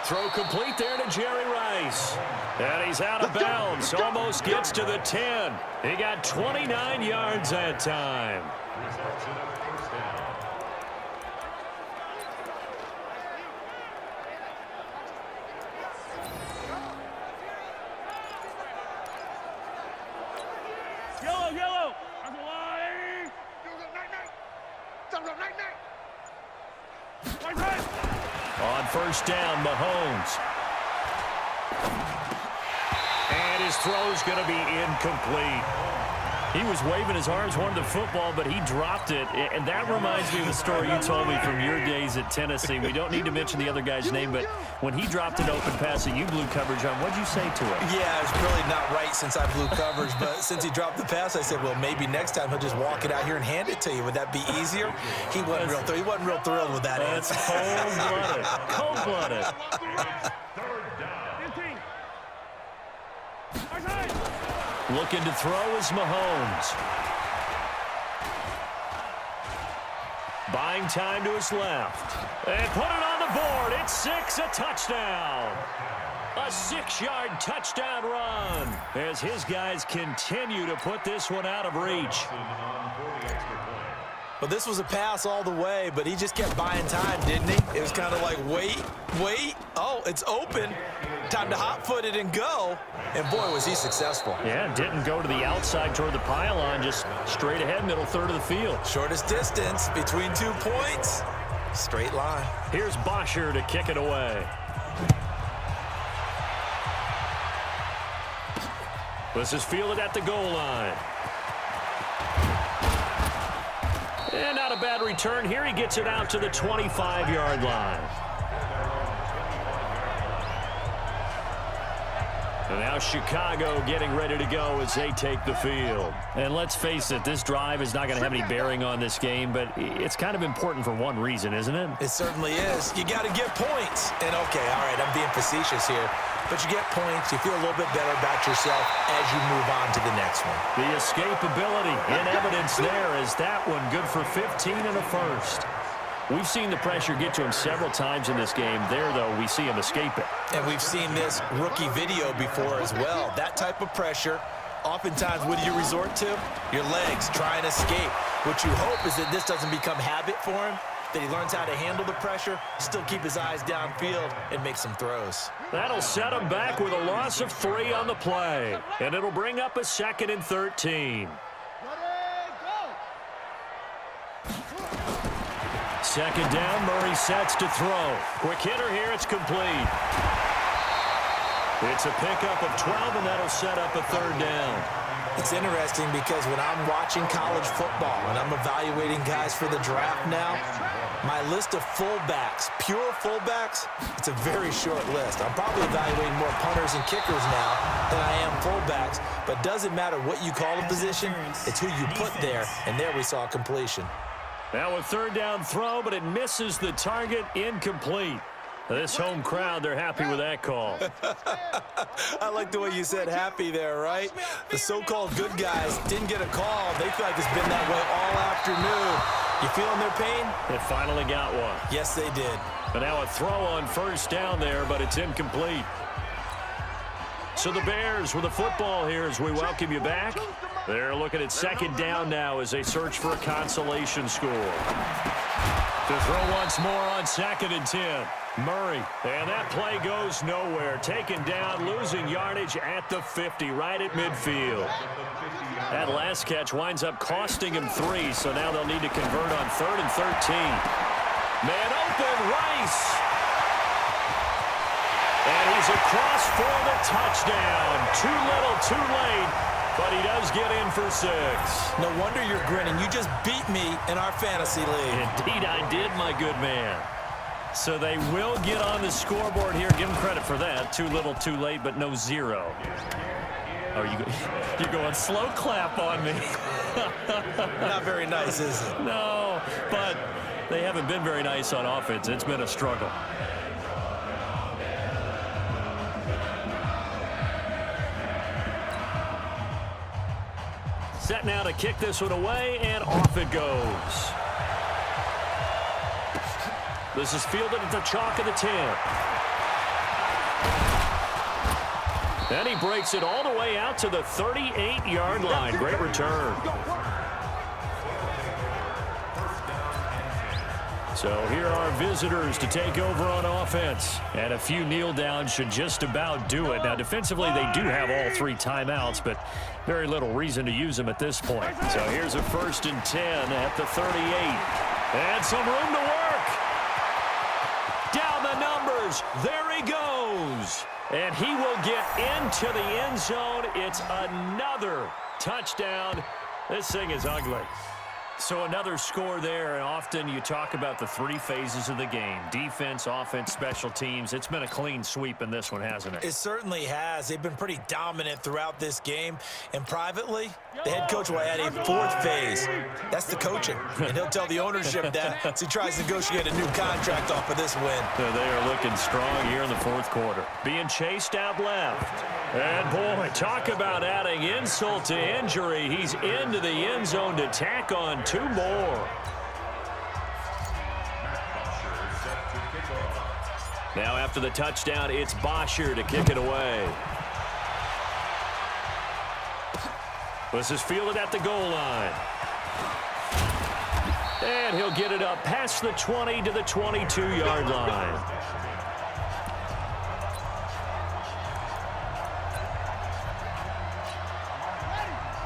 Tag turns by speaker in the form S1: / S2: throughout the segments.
S1: Throw complete there to Jerry Rice. And he's out of bounds. Almost gets to the 10. He got 29 yards that time.
S2: Yellow.
S1: On first down, Mahomes. And his throw's going to be incomplete. He was waving his arms, wanted the football, but he dropped it. And that reminds me of the story you told me from your days at Tennessee. We don't need to mention the other guy's name, but when he dropped an open pass that you blew coverage on, what'd you say to him?
S3: Yeah, it's really not right since I blew coverage, but since he dropped the pass, I said, well, maybe next time he'll just walk it out here and hand it to you. Would that be easier? He wasn't real thrilled with that answer.
S1: Cold-blooded. Cold-blooded. Looking to throw is Mahomes. Buying time to his left. And put it on the board. It's 6, a touchdown. A 6-yard touchdown run as his guys continue to put this one out of reach.
S3: Well, this was a pass all the way, but he just kept buying time, didn't he? It was kind of like, wait. Oh, it's open. Time to hot-foot it and go. And, boy, was he successful.
S1: Yeah, didn't go to the outside toward the pylon, just straight ahead, middle third of the field.
S3: Shortest distance between 2 points. Straight line.
S1: Here's Bosher to kick it away. This is fielded at the goal line. And not a bad return here. He gets it out to the 25-yard line. And now Chicago getting ready to go as they take the field. And let's face it, this drive is not going to have any bearing on this game, but it's kind of important for one reason, isn't it?
S3: It certainly is. You got to get points. And, okay, all right, I'm being facetious here. But you get points, you feel a little bit better about yourself as you move on to the next one.
S1: The escapability in evidence there is that one good for 15 and a first. We've seen the pressure get to him several times in this game. There, though, we see him escape it.
S3: And we've seen this rookie video before as well. That type of pressure, oftentimes, what do you resort to? Your legs, try and escape. What you hope is that this doesn't become habit for him, that he learns how to handle the pressure, still keep his eyes downfield, and make some throws.
S1: That'll set him back with a loss of 3 on the play. And it'll bring up a 2nd and 13. Second down, Murray sets to throw. Quick hitter here, it's complete. It's a pickup of 12, and that'll set up a 3rd down.
S3: It's interesting because when I'm watching college football and I'm evaluating guys for the draft now, my list of fullbacks, pure fullbacks, it's a very short list. I'm probably evaluating more punters and kickers now than I am fullbacks, but it doesn't matter what you call a position, it's who you put there, and there we saw completion.
S1: Now a 3rd down throw, but it misses the target, incomplete. This home crowd, they're happy with that call.
S3: I like the way you said happy there, right? The so-called good guys didn't get a call. They feel like it's been that way all afternoon. You feeling their pain?
S1: They finally got one.
S3: Yes, they did.
S1: And now a throw on first down there, but it's incomplete. So the Bears with the football here as we welcome you back. They're looking at 2nd down now as they search for a consolation score. To throw once more on 2nd and 10. Murray, and that play goes nowhere. Taken down, losing yardage at the 50, right at midfield. That last catch winds up costing him 3, so now they'll need to convert on 3rd and 13. Man open, Rice. And he's across for the touchdown. Too little, too late, but he does get in for 6.
S3: No wonder you're grinning. You just beat me in our fantasy league.
S1: Indeed I did, my good man. So they will get on the scoreboard here. Give them credit for that. Too little, too late, but no 0. Oh, you're going slow clap on me.
S3: Not very nice, is it?
S1: No, but they haven't been very nice on offense. It's been a struggle. Set now to kick this one away, and off it goes. This is fielded at the chalk of the 10. And he breaks it all the way out to the 38-yard line. Great return. So here are visitors to take over on offense. And a few kneel downs should just about do it. Now, defensively, they do have all 3 timeouts, but very little reason to use them at this point. So here's a 1st and 10 at the 38. And some room to work. Down the numbers. There he goes. And he will get into the end zone. It's another touchdown. This thing is ugly. So another score there, and often you talk about the 3 phases of the game. Defense, offense, special teams. It's been a clean sweep in this one, hasn't it?
S3: It certainly has. They've been pretty dominant throughout this game. And privately, the head coach will add a 4th phase. That's the coaching. And he'll tell the ownership that as he tries to negotiate a new contract off of this win.
S1: So they are looking strong here in the 4th quarter. Being chased out left. And, boy, talk about adding insult to injury. He's into the end zone to tack on 2 more. Now after the touchdown, it's Bosher to kick it away. This is fielded at the goal line. And he'll get it up past the 20 to the 22-yard line.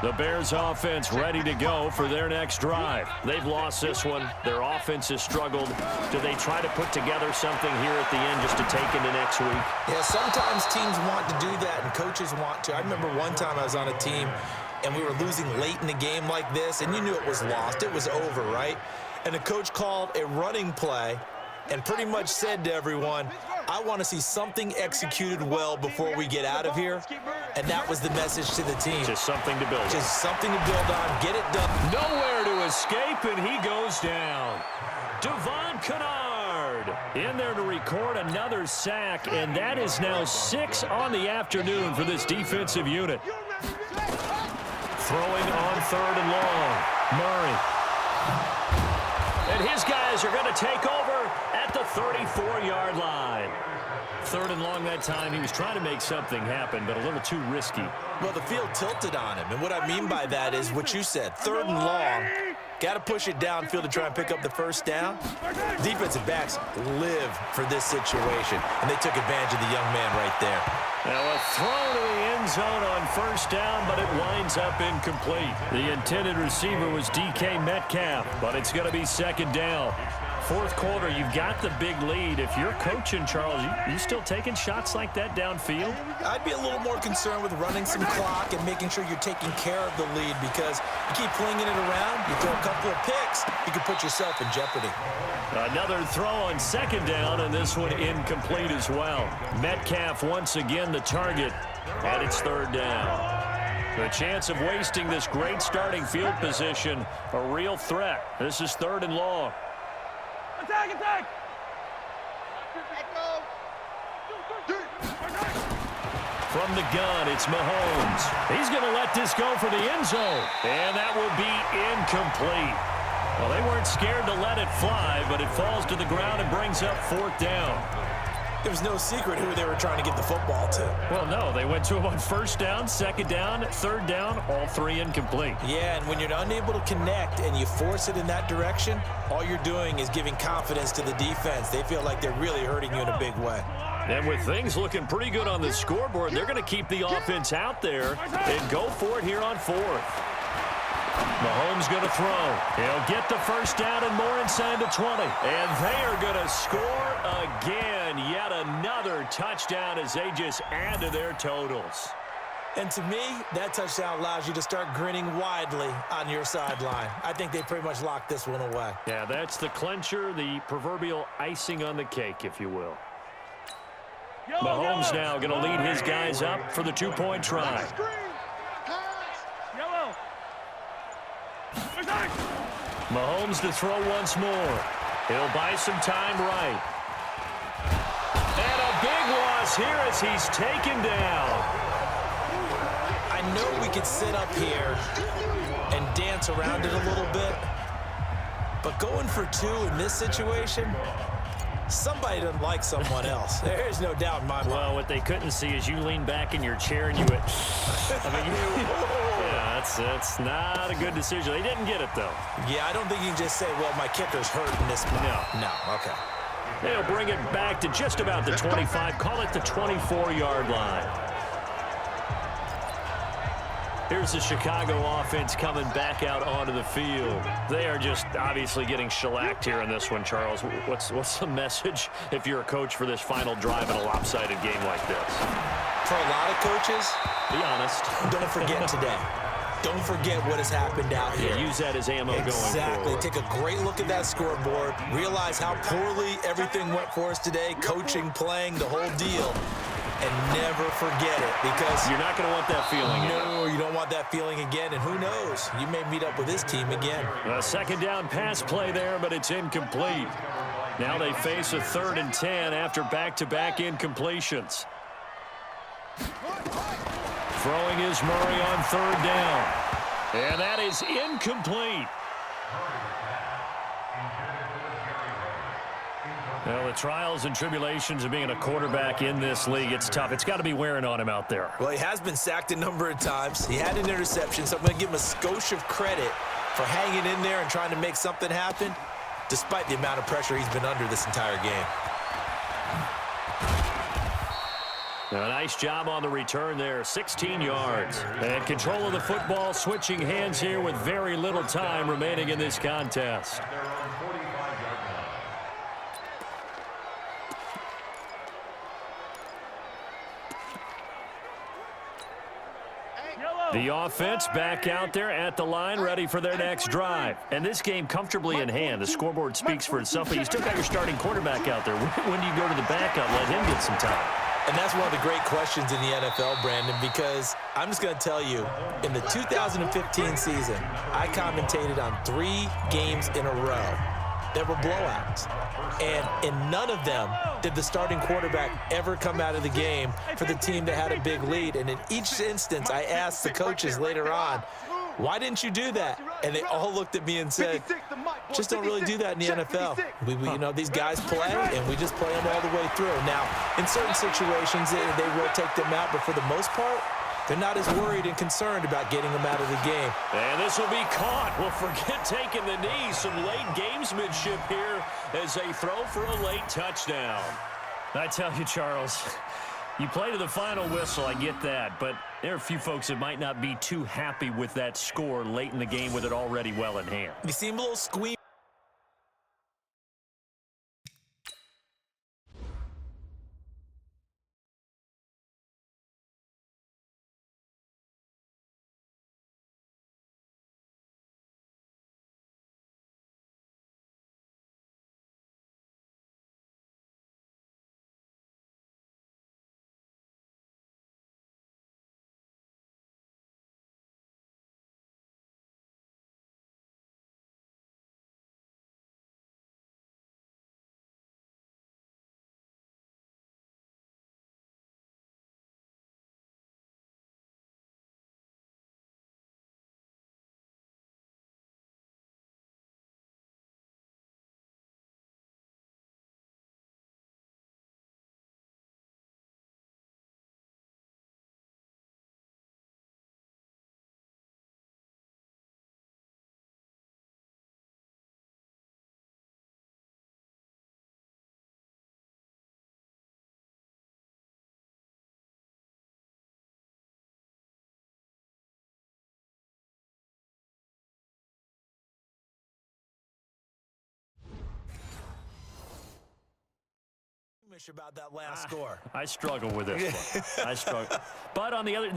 S1: The Bears offense ready to go for their next drive. They've lost this one. Their offense has struggled. Do they try to put together something here at the end just to take into next week?
S3: Yeah, sometimes teams want to do that and coaches want to. I remember one time I was on a team and we were losing late in the game like this, and you knew it was lost. It was over, right? And the coach called a running play and pretty much said to everyone, I want to see something executed well before we get out of here. And that was the message to the team.
S1: Just something to build on.
S3: Just something to build on. Get it done.
S1: Nowhere to escape, and he goes down. Devon Kennard in there to record another sack, and that is now 6 on the afternoon for this defensive unit. Throwing on 3rd and long. Murray. And his guys are going to take over at the 34-yard line. 3rd and long that time. He was trying to make something happen, but a little too risky.
S3: Well, the field tilted on him, and what I mean by that is what you said. 3rd and long. Got to push it downfield to try and pick up the 1st down. Defensive backs live for this situation, and they took advantage of the young man right there.
S1: Now a throw to the end zone on 1st down, but it winds up incomplete. The intended receiver was DK Metcalf, but it's going to be 2nd down. 4th quarter, you've got the big lead. If you're coaching, Charles, you still taking shots like that downfield?
S3: I'd be a little more concerned with running some clock and making sure you're taking care of the lead, because you keep flinging it around, you throw a couple of picks, you can put yourself in jeopardy.
S1: Another throw on 2nd down, and this one incomplete as well. Metcalf once again the target, and it's 3rd down. The chance of wasting this great starting field position, a real threat. This is 3rd and long.
S2: Attack, attack!
S1: From the gun, it's Mahomes. He's going to let this go for the end zone, and that will be incomplete. Well, they weren't scared to let it fly, but it falls to the ground and brings up 4th down.
S3: There was no secret who they were trying to get the football to.
S1: Well, no, they went to him on 1st down, 2nd down, 3rd down, all 3 incomplete.
S3: Yeah, and when you're unable to connect and you force it in that direction, all you're doing is giving confidence to the defense. They feel like they're really hurting you in a big way.
S1: And with things looking pretty good on the scoreboard, they're going to keep the offense out there and go for it here on 4th. Mahomes going to throw. He'll get the 1st down and more inside the 20. And they are going to score again. Yet another touchdown as they just add to their totals.
S3: And to me, that touchdown allows you to start grinning widely on your sideline. I think they pretty much locked this one away.
S1: Yeah, that's the clincher, the proverbial icing on the cake, if you will. Mahomes now going to lead his guys up for the 2-point try.
S2: Yellow.
S1: Mahomes to throw once more. He'll buy some time right. And a big loss here as he's taken down.
S3: I know we could sit up here and dance around it a little bit, but going for 2 in this situation, Somebody doesn't like someone else. There's no doubt in my mind.
S1: Well, what they couldn't see is you lean back in your chair and you went, yeah, that's not a good decision. They didn't get it, though.
S3: Yeah, I don't think you can just say, well, my kicker's hurt in this play. No, okay.
S1: They'll bring it back to just about the 25. Call it the 24-yard line. Here's the Chicago offense coming back out onto the field. They are just obviously getting shellacked here in this one, Charles. What's the message if you're a coach for this final drive in a lopsided game like this?
S3: For a lot of coaches,
S1: be honest.
S3: Don't forget today. Don't forget what has happened out here.
S1: Yeah, use that as ammo going forward.
S3: Exactly. Take a great look at that scoreboard. Realize how poorly everything went for us today. Coaching, playing, the whole deal. And never forget it, because
S1: you're not going to want that feeling again.
S3: No, you don't want that feeling again, and who knows? You may meet up with this team again.
S1: A second down pass play there, but it's incomplete. Now they face a 3rd and 10 after back-to-back incompletions. Throwing is Murray on 3rd down. And that is incomplete. Well, the trials and tribulations of being a quarterback in this league, it's tough. It's got to be wearing on him out there.
S3: Well, he has been sacked a number of times. He had an interception, so I'm going to give him a skosh of credit for hanging in there and trying to make something happen, despite the amount of pressure he's been under this entire game.
S1: A nice job on the return there, 16 yards. And control of the football, switching hands here with very little time remaining in this contest. The offense back out there at the line, ready for their next drive. And this game comfortably in hand. The scoreboard speaks for itself, but you still got your starting quarterback out there. When do you go to the backup, let him get some time?
S3: And that's one of the great questions in the NFL, Brandon, because I'm just going to tell you, in the 2015 season, I commentated on 3 games in a row that were blowouts. And in none of them did the starting quarterback ever come out of the game for the team that had a big lead. And in each instance, I asked the coaches later on, why didn't you do that? And they all looked at me and said, just don't really do that in the NFL. You know, these guys play, and we just play them all the way through. Now, in certain situations, they will take them out, but for the most part, they're not as worried and concerned about getting them out of the game.
S1: And this will be caught. Well, forget taking the knee. Some late gamesmanship here as they throw for a late touchdown. I tell you, Charles, you play to the final whistle, I get that, but there are a few folks that might not be too happy with that score late in the game with it already well in hand.
S3: You seem a little squeamish. About that last score.
S1: I struggle with this one. I struggle. But on the other